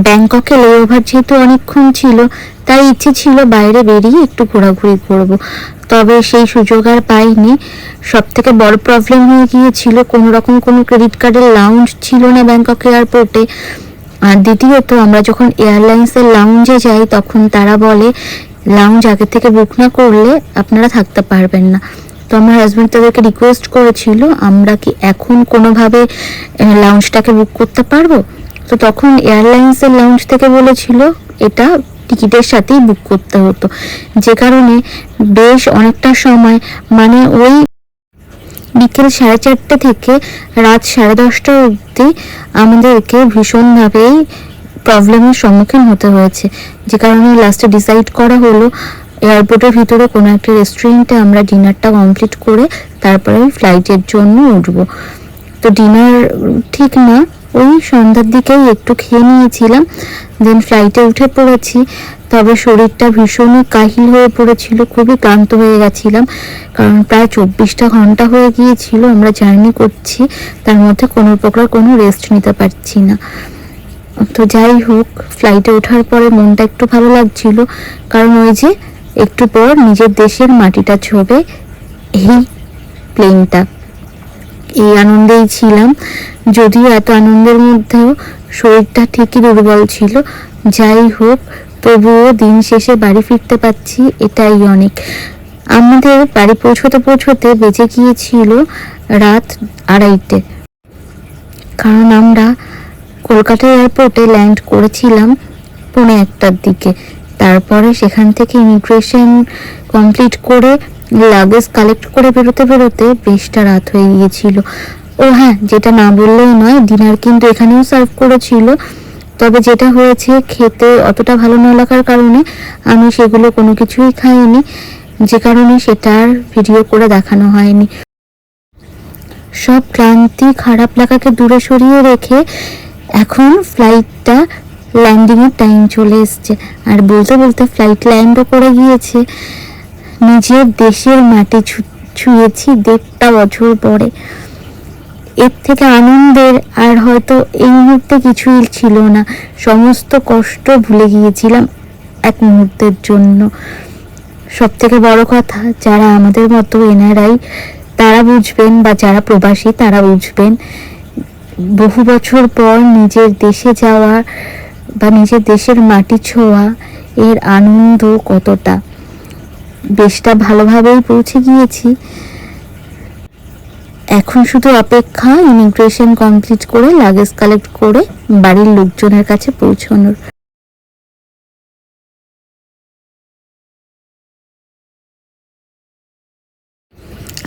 ব্যাংককে লেওভার যেহেতু অনেকক্ষণ ছিল, তাই ইচ্ছে ছিল বাইরে বেরিয়ে একটু ঘোরাঘুরি করব, তবে সেই সুযোগ আর পাইনি। সব থেকে বড় প্রবলেম হয়ে গিয়েছিল, কোনো রকম কোনো ক্রেডিট কার্ডের লাউঞ্জ ছিল না ব্যাংকক এয়ারপোর্টে। আর দ্বিতীয়ত, আমরা যখন এয়ারলাইন্সের লাউঞ্জে যাই তখন তারা বলে লাউঞ্জ আগে থেকে বুক না করলে আপনারা থাকতে পারবেন না। তো আমার হাজব্যান্ড তাদেরকে রিকোয়েস্ট করেছিল আমরা কি এখন কোনোভাবে লাউঞ্জটাকে বুক করতে পারবো। তো তখন এয়ারলাইন্সের লাউঞ্জ থেকে বলেছিল এটা টিকিটের সাথেই বুক করতে হতো, যে কারণে বেশ অনেকটা সময়, মানে ওই বিকেল 4:30 থেকে রাত 10:30 অবধি আমাদেরকে ভীষণভাবেই প্রবলেমের সম্মুখীন হতে হয়েছে, যে কারণে লাস্টে ডিসাইড করা হলো এয়ারপোর্টের ভিতরে কোনো একটা রেস্টুরেন্টে আমরা ডিনারটা কমপ্লিট করে তারপরে ফ্লাইটের জন্য উঠবো। তো ডিনার ঠিক না, ওই সন্ধ্যার দিকেই একটু খেয়ে নিয়েছিলাম, দেন ফ্লাইটে উঠে পড়েছি। তবে শরীরটা ভীষণই কাহিল হয়ে পড়েছিল, খুবই ক্লান্ত হয়ে গেছিলাম, কারণ প্রায় 24টা ঘন্টা হয়ে গিয়েছিল আমরা জার্নি করছি, তার মধ্যে কোনো প্রকার কোনো রেস্ট নিতে পারছি না। তো যাই হোক, ফ্লাইটে ওঠার পরে মনটা একটু ভালো লাগছিল, কারণ ওই যে একটু পর নিজের দেশের মাটিটা ছোঁবে এই প্লেনটা, এই আনন্দেই ছিলাম। যদিও এত আনন্দের মধ্যেও শরীরটা ঠিকই দুর্বল ছিল। যাই হোক, তবুও দিন শেষে বাড়ি ফিরতে পারছি, এটাই অনেক। আমাদের বাড়ি পৌঁছতে পৌঁছতে বেজে গিয়েছিল রাত 2:30, কারণ আমরা কলকাতা এয়ারপোর্টে ল্যান্ড করেছিলাম 1:45-টার দিকে। তারপরে সেখান থেকে ইমিগ্রেশন কমপ্লিট করে লাগেজ কালেক্ট করে বেরোতে বেরোতে বেশটা রাত হয়ে গিয়েছিল। ও হ্যাঁ, যেটা না বললেই নয়, ডিনার কিন্তু এখানেও সার্ভ করেছিল, তবে যেটা হয়েছে খেতে অতটা ভালো না লাগার কারণে আমি সেগুলো কোনো কিছুই খাইনি, যে কারণে সেটার ভিডিও করে দেখানো হয়নি। সব ক্লান্তি খারাপ লাগাকে দূরে সরিয়ে রেখে এখন ফ্লাইটটা ল্যান্ডিংয়ের টাইম চলে এসছে, আর বলতে বলতে ফ্লাইট ল্যান্ডও করে গিয়েছে। নিজের দেশের মাটি ছুঁয়েছি 1.5 বছর পরে। এর থেকে আনন্দের আর হয়তো এই মুহূর্তে কিছুই ছিল না, সমস্ত কষ্ট ভুলে গিয়েছিলাম এক মুহূর্তের জন্য। সব থেকে বড় কথা, যারা আমাদের মতো এনআরআই তারা বুঝবেন, বা যারা প্রবাসী তারা বুঝবেন, বহু বছর পর নিজের দেশে যাওয়া বা নিজের দেশের মাটি ছোঁয়া এর আনন্দ কতটা। বেশটা ভালোভাবেই পৌঁছে গিয়েছি, এখন শুধু অপেক্ষা ইমিগ্রেশন কমপ্লিট করে লাগেজ কালেক্ট করে বাড়ির লোকজনের কাছে পৌঁছানোর।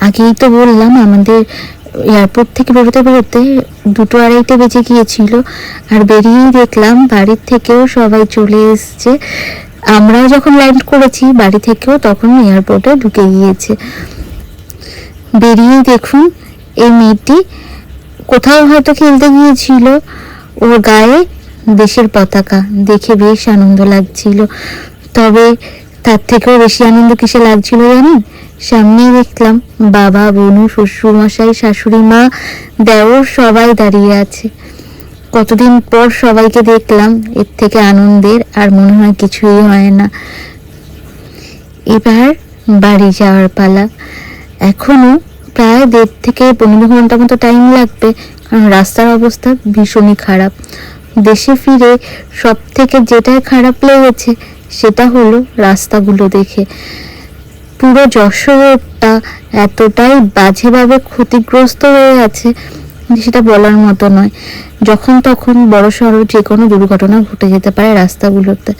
আগেই তো বললাম আমাদের এয়ারপোর্ট থেকে বেরোতে বেরোতে 2-2:30 বেজে গিয়েছিল, আর বেরিয়েই দেখলাম বাড়ির থেকেও সবাই চলে এসছে। আমরাও যখন ল্যান্ড করেছি বাড়ি থেকেও তখন এয়ারপোর্টে ঢুকে গিয়েছে। বেরিয়েই দেখুন এই মেয়েটি কোথাও হয়তো খেলতে গিয়েছিল, ওর গায়ে দেশের পতাকা দেখে বেশ আনন্দ লাগছিল। তবে তার থেকেও বেশি আনন্দ কিসে লাগছিল জানেন? সামনেই দেখলাম বাবা, বোনু, শ্বশুর মশাই, শাশুড়ি মা, দেওর সবাই দাঁড়িয়ে আছে। কতদিন পর সবাইকে দেখলাম, এর থেকে আনন্দের আর মনে হয় কিছুই হয় না। এবার বাড়ি যাওয়ার পালা। এখনো প্রায় 1.5 থেকে 15 ঘন্টা মতো টাইম লাগবে, কারণ রাস্তার অবস্থা ভীষণই খারাপ। দেশে ফিরে সব থেকে যেটা খারাপ লেগেছে সেটা হলো রাস্তাগুলো দেখে। পুরো যশোরটা এতটাই বাজেভাবে ক্ষতিগ্রস্ত হয়ে আছে সেটা বলার মতো নয়। যখন তখন বড়সড় যে কোনো দুর্ঘটনা ঘটে যেতে পারে রাস্তাগুলোতে।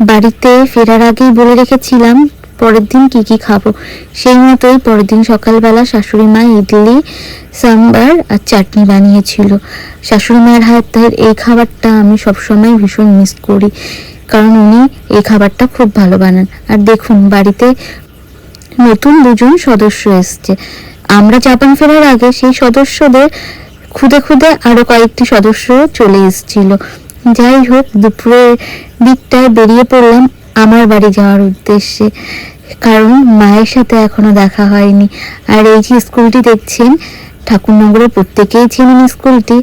বাড়িতে ফেরার আগেই বলে রেখেছিলাম পরের দিন কি কি খাবো, সেই মতোই পরের দিন সকালবেলা শাশুড়ি মা ইডলি, সাম্বার আর চাটনি বানিয়েছিল। শাশুড়ি মায়ের হাতের এই খাবারটা আমি সবসময় ভীষণ মিস করি, কারণ উনি এই খাবারটা খুব ভালো বানান। আর দেখুন, বাড়িতে নতুন 2জন সদস্য এসছে। আমরা জাপান ফেরার আগে সেই সদস্যদের খুদে খুদে আরো কয়েকটি সদস্য চলে এসেছিল। যাই হোক, দুপুরের দিকটায় বেরিয়ে পড়লাম আমার বাড়ি যাওয়ার উদ্দেশ্যে, কারণ মায়ের সাথে এখনো দেখা হয়নি। আর এই যে স্কুলটি দেখছেন, ঠাকুরনগরের প্রত্যেকেই চেনেন স্কুলটি।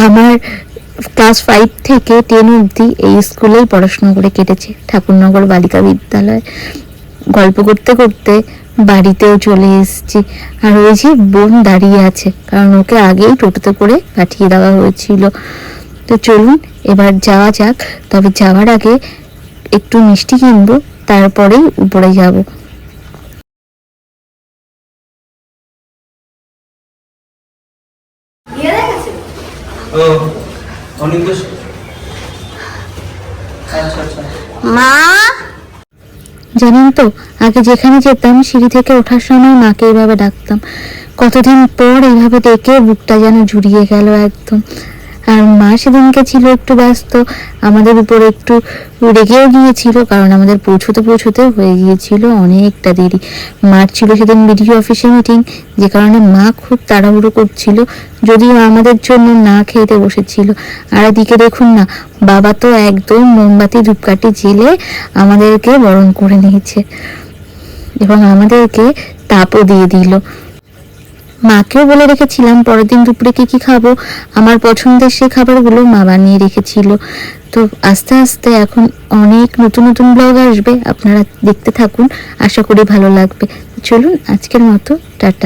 আমার ক্লাস 5 থেকে 10 অবধি এই স্কুলেই পড়াশোনা করে কেটেছে, ঠাকুরনগর বালিকা বিদ্যালয়। গল্প করতে করতে বাড়িতেও চলে এসেছি। আর ওই যে বোন দাঁড়িয়ে আছে, কারণ ওকে আগেই টোটোতে করে পাঠিয়ে দেওয়া হয়েছিল। তো চলুন এবার যাওয়া যাক। তবে যাওয়ার আগে একটু মিষ্টি কিনবো, তারপরেই উপরে যাব। মা, জানেন তো, আগে যেখানে যেতাম সিঁড়ি থেকে ওঠার সময় মাকে এইভাবে ডাকতাম। কতদিন পর এইভাবে ডেকে বুকটা যেন জুড়িয়ে গেল একদম। আর মা সেদিনকে ছিল একটু ব্যস্ত, আমাদের উপরে একটু রেগেও গিয়েছিল, কারণ আমাদের পৌঁছতে পৌঁছতে হয়ে গিয়েছিল অনেকটা দেরি। মার ছিল সেদিন বিডিও অফিসে মিটিং, যে কারণে মা খুব তাড়াহুড়ো করছিল, যদিও আমাদের জন্য না খেতে বসেছিল। আর এদিকে দেখুন না, বাবা তো একদম মোমবাতি ধূপকাঠি জেলে আমাদেরকে বরণ করে নিয়েছে এবং আমাদেরকে তাপও দিয়ে দিল। মাকেও বলে রেখেছিলাম পরের দিন দুপুরে কি কি খাবো, আমার পছন্দের সেই খাবারগুলো মা বানিয়ে রেখেছিল। তো আস্তে আস্তে এখন অনেক নতুন নতুন ব্লগ আসবে, আপনারা দেখতে থাকুন, আশা করি ভালো লাগবে। চলুন আজকের মতো টাটা।